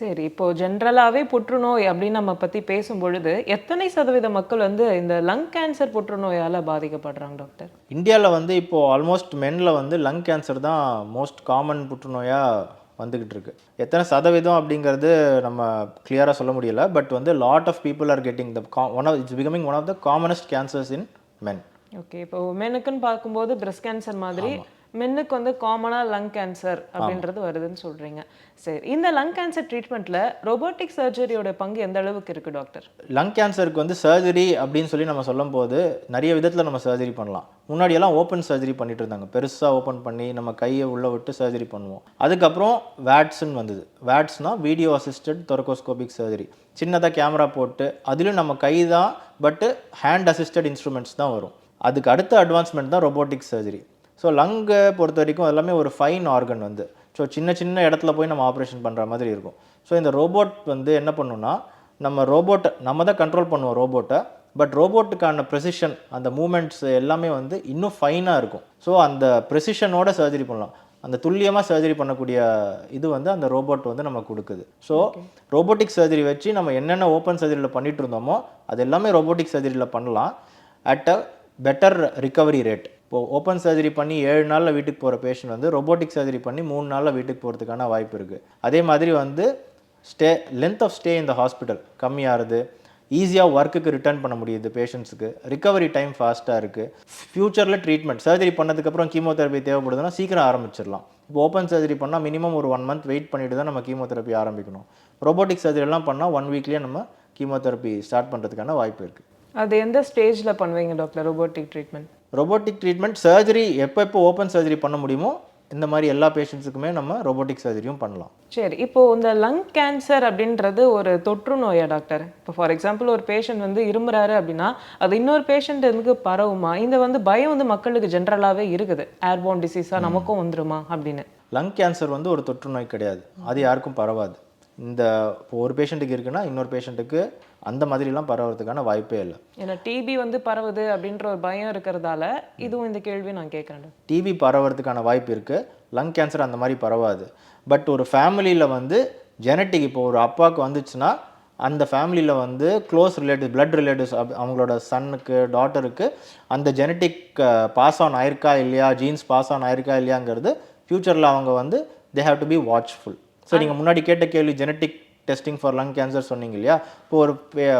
சரி. இப்போ ஜென்ரலாவே புற்றுநோய் அப்படின்னு நம்ம பத்தி பேசும்பொழுது, எத்தனை சதவீத மக்கள் வந்து இந்த லங் கேன்சர் புற்றுநோயால பாதிக்கப்படுறாங்க டாக்டர்? இந்தியால வந்து இப்போ ஆல்மோஸ்ட் மென்ல வந்து லங் கேன்சர் தான் மோஸ்ட் காமன் புற்றுநோயா வந்துகிட்டு இருக்கு. எத்தனை சதவீதம் அப்படிங்கிறது நம்ம கிளியரா சொல்ல முடியல. பட் வந்து lot of people are getting the it's becoming one of the commonest cancers in men. Okay. இப்போ மென்னுக்குன்னு பார்க்கும்போது பிரஸ்ட் கேன்சர் மாதிரி, ஆமா. மென்னுக்கு வந்து காமனா லங் கேன்சர் ஆமா. அப்படின்றது வருதுன்னு சொல்றீங்க. சரி. இந்த லங் கேன்சர் ட்ரீட்மெண்ட்ல ரோபோட்டிக் சர்ஜரியோட பங்கு எந்த அளவுக்கு இருக்கு டாக்டர்? லங் கேன்சருக்கு வந்து சர்ஜரி அப்படின்னு சொல்லி நம்ம சொல்லும்போது நிறைய விதத்தில் நம்ம சர்ஜரி பண்ணலாம். முன்னாடியெல்லாம் ஓப்பன் சர்ஜரி பண்ணிட்டு இருந்தாங்க. பெருசாக ஓப்பன் பண்ணி நம்ம கையை உள்ளே விட்டு சர்ஜரி பண்ணுவோம். அதுக்கப்புறம் வேட்ஸ்ன்னு வந்தது. வேட்ஸ்னா வீடியோ அசிஸ்டட் தொரகோஸ்கோபிக் சர்ஜரி. சின்னதாக கேமரா போட்டு அதிலும் நம்ம கை தான், பட்டு ஹேண்ட் அசிஸ்டட் இன்ஸ்ட்ருமெண்ட்ஸ் தான் வரும். அதுக்கு அடுத்த அட்வான்ஸ்மெண்ட் தான் ரோபோட்டிக் சர்ஜரி. ஸோ லங்கை பொறுத்த வரைக்கும் எல்லாமே ஒரு ஃபைன் ஆர்கன் வந்து, ஸோ சின்ன சின்ன இடத்துல போய் நம்ம ஆப்ரேஷன் பண்ணுற மாதிரி இருக்கும். ஸோ இந்த ரோபோட் வந்து என்ன பண்ணுன்னா, நம்ம தான் கண்ட்ரோல் பண்ணுவோம் ரோபோட்டை. பட் ரோபோட்டுக்கான ப்ரெசிஷன், அந்த மூமெண்ட்ஸ் எல்லாமே வந்து இன்னும் ஃபைனாக இருக்கும். ஸோ அந்த ப்ரெசிஷனோட சர்ஜரி பண்ணலாம். அந்த துல்லியமாக சர்ஜரி பண்ணக்கூடிய இது வந்து அந்த ரோபோட் வந்து நமக்கு கொடுக்குது. ஸோ ரோபோட்டிக் சர்ஜரி வச்சு நம்ம என்னென்ன ஓப்பன் சர்ஜரியில் பண்ணிட்டு இருந்தோமோ அது எல்லாமே ரோபோட்டிக் சர்ஜரியில் பண்ணலாம் at a better recovery rate. இப்போது ஓப்பன் சர்ஜரி பண்ணி 7 நாளில் வீட்டுக்கு போகிற பேஷண்ட் வந்து ரோபோட்டிக் சர்ஜரி பண்ணி 3 நாளில் வீட்டுக்கு போகிறதுக்கான வாய்ப்பு இருக்குது. அதே மாதிரி வந்து லென்த் ஆஃப் ஸ்டே இந்த ஹாஸ்பிட்டல் கம்மியாகுது. ஈஸியாக ஒர்க்குக்கு ரிட்டர்ன் பண்ண முடியுது பேஷண்ட்ஸுக்கு. ரிகவரி டைம் ஃபாஸ்ட்டாக இருக்குது. ஃப்யூச்சரில் ட்ரீட்மெண்ட் சர்ஜரி பண்ணதுக்கப்புறம் கீமோதெரப்பி தேவைப்படுதுன்னா சீக்கிரம் ஆரம்பிச்சிடலாம். இப்போ ஓப்பன் சர்ஜரி பண்ணால் மினிமம் ஒரு 1 மந்த் வெயிட் பண்ணிட்டு தான் நம்ம கீமோதெரப்பி ஆரம்பிக்கணும். ரோபோட்டிக் சர்ஜரிலாம் பண்ணால் 1 வீக்லேயே நம்ம கீமோதெரப்பி ஸ்டார்ட் பண்ணுறதுக்கான வாய்ப்பு இருக்குது. அது எந்த ஸ்டேஜ்ல பண்ணுவீங்க doctor robotic treatment? Robotic treatment surgery எப்போ ஓப்பன் சர்ஜரி பண்ண முடியுமோ இந்த மாதிரி எல்லா பேஷண்ட்ஸுக்குமே நம்ம ரோபோட்டிக் சர்ஜரியும் பண்ணலாம். சரி. இப்போ இந்த லங் கேன்சர் அப்படின்றது ஒரு தொற்று நோயா டாக்டர்? இப்போ ஃபார் எக்ஸாம்பிள் ஒரு பேஷண்ட் வந்து இருமுறாரு அப்படின்னா அது இன்னொரு பேஷண்ட்டுக்கு பரவுமா? இந்த வந்து பயம் வந்து மக்களுக்கு ஜென்ரலாகவே இருக்குது. ஏர்போர்ன் டிசீஸாக நமக்கும் வந்துருமா அப்படின்னு. லங் கேன்சர் வந்து ஒரு தொற்று நோய் கிடையாது. அது யாருக்கும் பரவாது. இப்போ ஒரு பேஷண்ட்டுக்கு இருக்குன்னா இன்னொரு பேஷண்ட்டுக்கு அந்த மாதிரிலாம் பரவுறதுக்கான வாய்ப்பே இல்லை. ஏன்னா டிபி வந்து பரவுது அப்படின்ற ஒரு பயம் இருக்கிறதால இதுவும் இந்த கேள்வி நான் கேட்குறேன். டிபி பரவுறதுக்கான வாய்ப்பு இருக்குது. லங் கேன்சர் அந்த மாதிரி பரவாது. பட் ஒரு ஃபேமிலியில் வந்து ஜெனட்டிக், இப்போ ஒரு அப்பாவுக்கு வந்துச்சுன்னா அந்த ஃபேமிலியில் வந்து க்ளோஸ் ரிலேட்டிவ்ஸ், பிளட் ரிலேட்டிவ்ஸ், அவங்களோட சன்னுக்கு டாட்டருக்கு அந்த ஜெனட்டிக் பாஸ் ஆன் ஆயிருக்கா இல்லையா, ஜீன்ஸ் பாஸ் ஆன் ஆயிருக்கா இல்லையாங்கிறது ஃப்யூச்சரில் அவங்க வந்து they have to be watchful. So நீங்கள் முன்னாடி கேட்ட கேள்வி genetic testing for lung cancer சொன்னீங்க இல்லையா. இப்போ ஒரு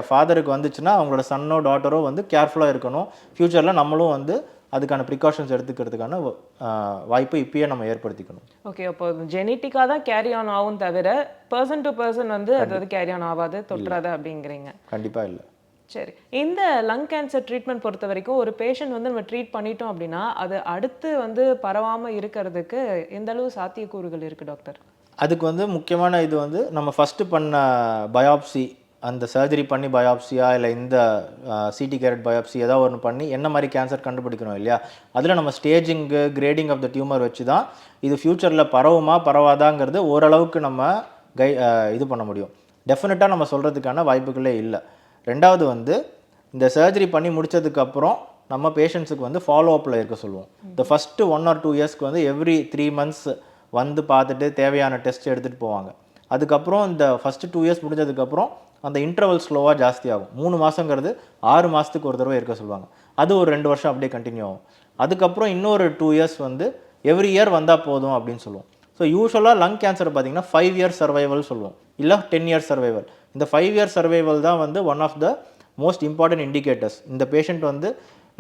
ஃபாதருக்கு வந்துச்சுன்னா அவங்களோட சன்னோ டாட்டரோ வந்து கேர்ஃபுல்லாக இருக்கணும். ஃப்யூச்சரில் நம்மளும் வந்து அதுக்கான ப்ரிகாஷன்ஸ் எடுத்துக்கிறதுக்கான வாய்ப்பு இப்பயே நம்ம ஏற்படுத்திக்கணும். ஓகே. அப்போ ஜெனட்டிக்காக தான் கேரி ஆன் ஆகும் தவிர பர்சன் டு பர்சன் வந்து அது கேரி ஆன் ஆகாது, தொற்றாது அப்படிங்கிறீங்க? கண்டிப்பாக இல்லை. சரி. இந்த லங் கேன்சர் ட்ரீட்மெண்ட் பொறுத்த வரைக்கும் ஒரு பேஷண்ட் வந்து நம்ம ட்ரீட் பண்ணிட்டோம் அப்படின்னா அது அடுத்து வந்து பரவாமல் இருக்கிறதுக்கு எந்த அளவு சாத்தியக்கூறுகள் இருக்குது டாக்டர்? அதுக்கு வந்து முக்கியமான இது வந்து நம்ம ஃபஸ்ட்டு பண்ண பயாப்சி, அந்த சர்ஜரி பண்ணி பயாப்சியா இல்லை இந்த சிடி கேரட் பயாப்சி ஏதாவது ஒன்று பண்ணி என்ன மாதிரி கேன்சர் கண்டுபிடிக்கணும் இல்லையா. அதில் நம்ம ஸ்டேஜிங்கு கிரேடிங் ஆஃப் த டியூமர் வச்சு தான் இது ஃப்யூச்சரில் பரவுமா பரவாதாங்கிறது ஓரளவுக்கு நம்ம இது பண்ண முடியும். டெஃபினட்டாக நம்ம சொல்கிறதுக்கான வாய்ப்புகளே இல்லை. ரெண்டாவது வந்து இந்த சர்ஜரி பண்ணி முடித்ததுக்கப்புறம் நம்ம பேஷண்ட்ஸுக்கு வந்து ஃபாலோ அப்பில் இருக்க சொல்லுவோம். இந்த ஃபஸ்ட்டு 1 or 2 இயர்ஸ்க்கு வந்து எவ்ரி 3 months வந்து பார்த்துட்டு தேவையான டெஸ்ட் எடுத்துகிட்டு போவாங்க. அதுக்கப்புறம் இந்த ஃபஸ்ட்டு 2 இயர்ஸ் முடிஞ்சதுக்கப்புறம் அந்த இன்டர்வல் ஸ்லோவாக ஜாஸ்தி ஆகும். 3 மாதங்கிறது 6 மாதத்துக்கு ஒரு தடவை இருக்க சொல்லுவாங்க. அது ஒரு 2 வருஷம் அப்படியே கண்டினியூ ஆகும். அதுக்கப்புறம் இன்னொரு 2 இயர்ஸ் வந்து எவ்ரி இயர் வந்தால் போதும் அப்படின்னு சொல்லுவோம். ஸோ யூஸ்வலாக லங் கேன்சர் பார்த்திங்கன்னா 5 years சர்வைவல் சொல்லுவோம், இல்லை 10 years சர்வைவல். இந்த 5 years சர்வைவல் தான் வந்து one of the most important indicators. இந்த பேஷண்ட் வந்து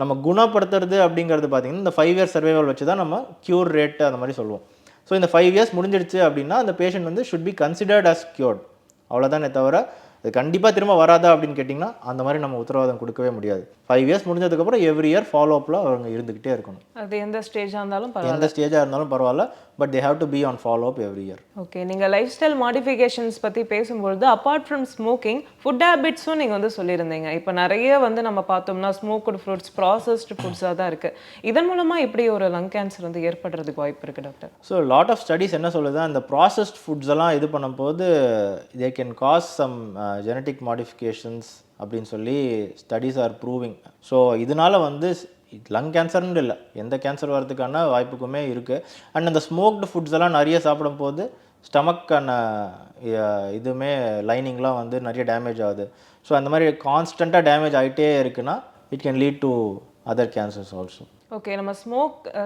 நம்ம குணப்படுத்துறது அப்படிங்கிறது பார்த்திங்கன்னா இந்த 5 years சர்வைவல் வச்சு தான் நம்ம க்யூர் ரேட்டு அந்த மாதிரி சொல்லுவோம். ஸோ இந்த 5 years முடிஞ்சிடுச்சு அப்படின்னா அந்த பேஷண்ட் வந்து should be considered as cured. அவ்வளோதானே தவிர அது கண்டிப்பாக திரும்ப வராதா அப்படின்னு கேட்டிங்கன்னா அந்த மாதிரி நம்ம உத்தரவாதம் கொடுக்கவே முடியாது. 5 years முடிஞ்சதுக்கப்புறம் எவ்ரி இயர் ஃபாலோ அப்பில் அவங்க இருந்துக்கிட்டே இருக்கணும். அது எந்த ஸ்டேஜாக இருந்தாலும் எந்த ஸ்டேஜாக இருந்தாலும் பரவாயில்ல, but they have to be on follow up every year. Okay. நீங்கள் லைஃப் ஸ்டைல் மாடிஃபிகேஷன்ஸ் பற்றி பேசும்பொழுது அப்பார்ட் ஃப்ரம் ஸ்மோக்கிங் ஃபுட் ஹேபிட்ஸும் நீங்கள் வந்து சொல்லியிருந்தீங்க. இப்போ நிறைய வந்து நம்ம பார்த்தோம்னா ஸ்மோக்டு ஃப்ரூட்ஸ், ப்ராசஸ்டு ஃபுட்ஸாக தான் இருக்குது. இதன் மூலமாக இப்படி ஒரு லங் கேன்சர் வந்து ஏற்படுறதுக்கு வாய்ப்பு இருக்குது doctor? So lot of studies என்ன சொல்லுது, அந்த ப்ராசஸ்ட் ஃபுட்ஸ் எல்லாம் இது பண்ணும்போது they can cause some genetic modifications அப்படின்னு சொல்லி ஸ்டடீஸ் ஆர் ப்ரூவிங். ஸோ இதனால வந்து லங் கேன்சர்னு இல்லை, எந்த கேன்சர் வரதுக்கான வாய்ப்புக்குமே இருக்குது. அண்ட் அந்த ஸ்மோக்டு ஃபுட்ஸ் எல்லாம் நிறைய சாப்பிடும் போது ஸ்டமக்கான இதுவுமே லைனிங்லாம் வந்து நிறைய டேமேஜ் ஆகுது. ஸோ அந்த மாதிரி கான்ஸ்டண்ட்டாக டேமேஜ் ஆகிட்டே இருக்குன்னா it can lead to other cancers also. Okay, நம்ம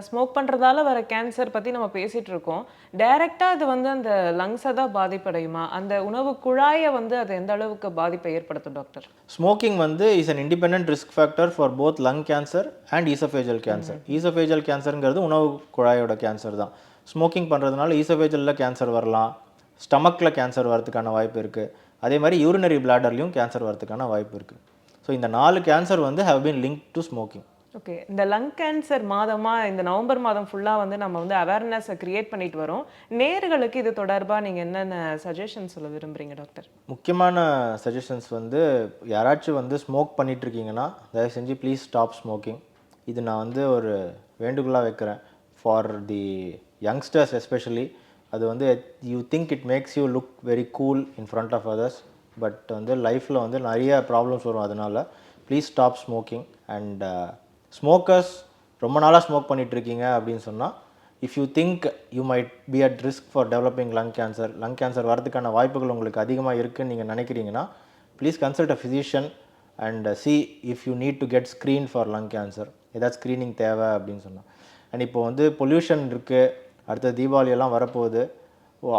ஸ்மோக் பண்ணுறதால வர கேன்சர் பற்றி நம்ம பேசிகிட்டு இருக்கோம். டைரெக்டாக அது வந்து அந்த லங்ஸை தான் பாதிப்படையுமா? அந்த உணவு குழாயை வந்து அது எந்த அளவுக்கு பாதிப்பை ஏற்படுத்தும் டாக்டர்? ஸ்மோக்கிங் வந்து is an independent risk factor for both lung cancer and esophageal cancer. Esophageal கேன்சருங்கிறது உணவு குழாயோட கேன்சர் தான். ஸ்மோக்கிங் பண்ணுறதுனால ஈசோஃபேஜியலில் கேன்சர் வரலாம், ஸ்டமக்கில் கேன்சர் வரதுக்கான வாய்ப்பு இருக்குது. அதே மாதிரி யூரினரி பிளாடர்லையும் கேன்சர் வரதுக்கான வாய்ப்பு இருக்குது. ஸோ இந்த 4 கேன்சர் வந்து have been link to smoking. Okay, இந்த லங் கேன்சர் மாதமாக இந்த நவம்பர் மாதம் ஃபுல்லாக வந்து நம்ம வந்து அவேர்னஸை க்ரியேட் பண்ணிட்டு வரோம். நேயர்களுக்கு இது தொடர்பாக நீங்கள் என்னென்ன சஜஷன் சொல்ல விரும்புகிறீங்க டாக்டர்? முக்கியமான சஜஷன்ஸ் வந்து யாராச்சும் வந்து ஸ்மோக் பண்ணிட்டு இருக்கீங்கன்னா தயவு செஞ்சு ப்ளீஸ் ஸ்டாப் ஸ்மோக்கிங். இது நான் வந்து ஒரு வேண்டுகோளாக வைக்கிறேன் ஃபார் தி யங்ஸ்டர்ஸ் எஸ்பெஷலி. அது வந்து you think it makes you look very cool in front of others, but வந்து லைஃப்பில் வந்து நிறைய ப்ராப்ளம்ஸ் வரும். அதனால் please stop smoking. And smokers ரொம்ப நாளாக ஸ்மோக் பண்ணிகிட்ருக்கீங்க அப்படின்னு சொன்னால் if you think you might be at risk for developing lung cancer வரதுக்கான வாய்ப்புகள் உங்களுக்கு அதிகமாக இருக்குதுன்னு நீங்கள் நினைக்கிறீங்கன்னா please consult a physician and see if you need to get screen for lung cancer. ஏதாவது ஸ்க்ரீனிங் தேவை அப்படின்னு சொன்னால். அண்ட் இப்போ வந்து பொல்யூஷன் இருக்குது, அடுத்த தீபாவளி எல்லாம் வரப்போகுது.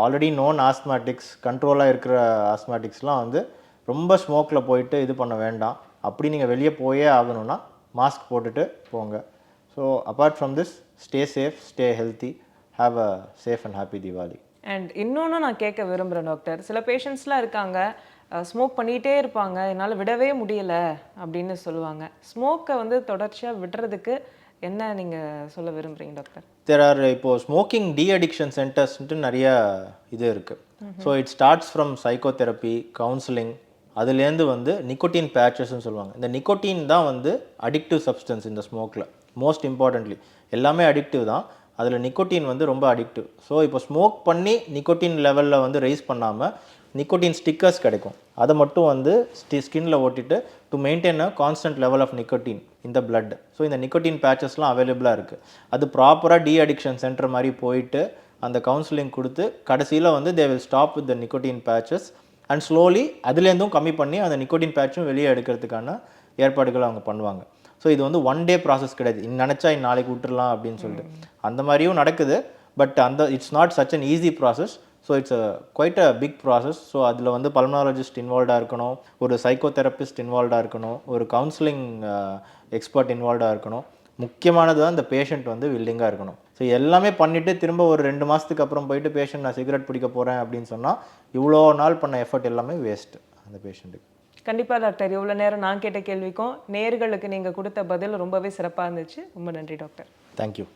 ஆல்ரெடி நோன் ஆஸ்மாட்டிக்ஸ், கண்ட்ரோலாக இருக்கிற ஆஸ்மாட்டிக்ஸ்லாம் வந்து ரொம்ப ஸ்மோக்கில் போயிட்டு இது பண்ண வேண்டாம். அப்படி நீங்கள் வெளியே போயே ஆகணும்னா மாஸ்க் போட்டுட்டு போங்க. So apart from this, stay safe, stay healthy, have a safe and happy Deepavali. And இன்னொன்று நான் கேட்க விரும்புகிறேன் டாக்டர். சில பேஷண்ட்ஸ்லாம் இருக்காங்க, ஸ்மோக் பண்ணிகிட்டே இருப்பாங்க, என்னால் விடவே முடியலை அப்படின்னு சொல்லுவாங்க. ஸ்மோக்கை வந்து தொடர்ச்சியாக விடுறதுக்கு என்ன நீங்கள் சொல்ல விரும்புகிறீங்க டாக்டர்? இப்போது ஸ்மோக்கிங் டி அடிக்ஷன் சென்டர்ஸ்ன்ட்டு நிறைய இது இருக்குது. So it starts from psychotherapy, counselling, அதுலேருந்து வந்து நிக்கோட்டின் பேச்சஸ்ன்னு சொல்லுவாங்க. இந்த நிக்கோட்டின் தான் வந்து அடிக்டிவ் சப்ஸ்டன்ஸ் இந்த ஸ்மோக்கில். மோஸ்ட் இம்பார்ட்டன்ட்லி எல்லாமே அடிக்டிவ் தான், அதில் நிக்கோட்டின் வந்து ரொம்ப அடிக்டிவ். ஸோ இப்போ ஸ்மோக் பண்ணி நிக்கோட்டின் லெவலில் வந்து ரைஸ் பண்ணாமல் நிக்கோட்டின் ஸ்டிக்கர்ஸ் கிடைக்கும். அதை மட்டும் வந்து ஸ்கின்ல ஓட்டிட்டு to maintain a constant level of nicotine இந்த பிளட். ஸோ இந்த நிக்கோட்டின் பேச்சஸ்லாம் அவைலபிளாக இருக்குது. அது ப்ராப்பராக டி அடிக்ஷன் சென்டர் மாதிரி போயிட்டு அந்த கவுன்சிலிங் கொடுத்து கடைசியில் வந்து they will stop with the nicotine patches and slowly அதுலேருந்தும் கம்மி பண்ணி அந்த நிக்கோட்டின் பேட்சும் வெளியே எடுக்கிறதுக்கான ஏற்பாடுகள் அவங்க பண்ணுவாங்க. ஸோ இது வந்து ஒன் டே ப்ராசஸ் கிடையாது, நினச்சா நாளைக்கு விட்டுறலாம் அப்படின்னு சொல்லிட்டு. அந்த மாதிரியும் நடக்குது, but it's not such an easy process. So it's quite a big process. So அதில் வந்து பல்மனாலஜிஸ்ட் இன்வால்வ்டாக இருக்கணும், ஒரு சைக்கோதெரபிஸ்ட் இன்வால்வ்டாக இருக்கணும், ஒரு கவுன்சிலிங் எக்ஸ்பர்ட் இன்வால்வ்டாக இருக்கணும். முக்கியமானது தான் இந்த பேஷண்ட் வந்து வில்லிங்காக இருக்கணும். ஸோ எல்லாமே பண்ணிவிட்டு திரும்ப ஒரு 2 மாதத்துக்கு அப்புறம் போயிட்டு பேஷண்ட் நான் சிகரெட் பிடிக்க போகிறேன் அப்படின்னு சொன்னால் இவ்வளோ நாள் பண்ண எஃபர்ட் எல்லாமே வேஸ்ட்டு அந்த பேஷண்ட்டுக்கு. கண்டிப்பாக டாக்டர். இவ்வளோ நேரம் நான் கேட்ட கேள்விக்கும் நேயர்களுக்கு நீங்கள் கொடுத்த பதில் ரொம்பவே சிறப்பாக இருந்துச்சு. ரொம்ப நன்றி டாக்டர். தேங்க்யூ.